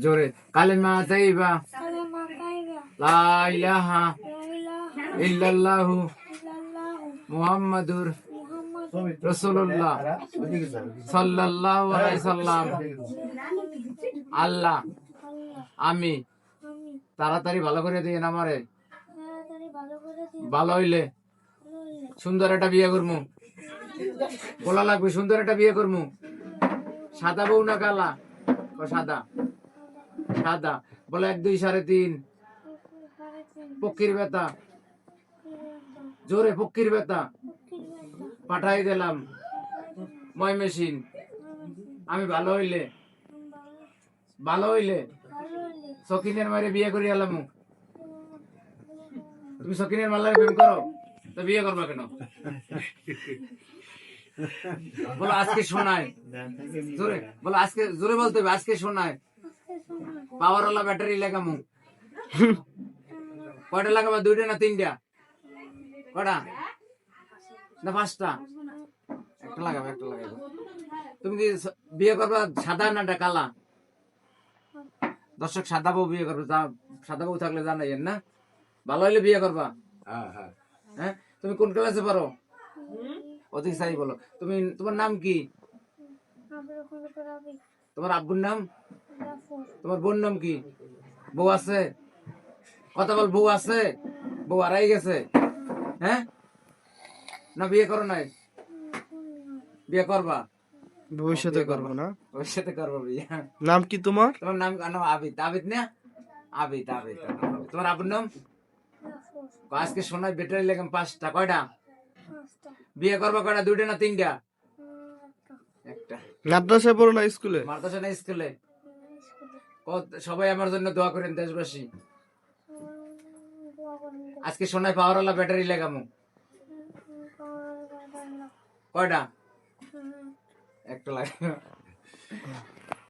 জোরে কালেমা তাইবা লা ইলাহা ইল্লাল্লাহু মুহাম্মাদুর রাসূলুল্লাহ সাল্লাল্লাহু আলাইহি সাল্লাম। আল্লাহ আমি তাড়াতাড়ি ভালো করে দিন আমারে, ভালো হইলে সুন্দর একটা বিয়ে করমু, বলা লাগবে সুন্দর একটা বিয়ে করমু। সাদা বউ না কালা? সাদা। সাদা বলে 1 2 3.5 পক্ষীর বেতা, জোরে পক্ষীর বেতা পাঠাই দিলাম মই মেশিন। আমি ভালো হইলে সকিনের মারে বিয়ে করি এলাম। তুমি সকিনের মাল্লার প্রেম করো তো বিয়ে করবা কেন? বলো আজকে শোনায়, জোরে বলো, আজকে জোরে বলতে হবে, আজকে শোনায় পাওয়ারওয়ালা ব্যাটারি লাগামু। কয়টা লাগাবা? 2টা না 3টা? কয়টা না 5টা? একটা লাগাবো, একটা লাগাবো। তুমি কি বিয়ে করবা সাদা না কালা? দর্শক সাদা বউ বিয়ে করবে, সাদা বউ থাকলে জানাইয়েন না, ভালো হইলে বিয়ে করবা। হ্যাঁ, তুমি কোন ক্লাসে পড়ো? অধিক সাই বলো। তুমি, তোমার নাম কি? তোমার আব্বুর নাম? তোমার বোন নাম কি? বউ আছে? কথা বল, বউ আছে? বউ হারাই গেছে? হ্যাঁ, না বিয়ে করো নাই? বিয়ে করবা? ভবিষ্যতে করবো না। ভবিষ্যতে করবো বিয়ে। নাম কি তোমার? তোমার নাম আবিদ? আবিদ না? আবিদ। তোমার আব্বুর নাম? আজকে শোনায় ব্যাটারি লাগাম 5টা। কয়টা বিয়ে করবা? কয়টা? 2টা না 3টা? একটা। মাদ্রাসায় পড়ো না স্কুলে? মাদ্রাসা না স্কুলে? সবাই আমার জন্য দোয়া করেন দেশবাসী। আজকে শোনায় পাওয়ারওয়ালা ব্যাটারি লাগামু। কয়টা? একটা লাগাম।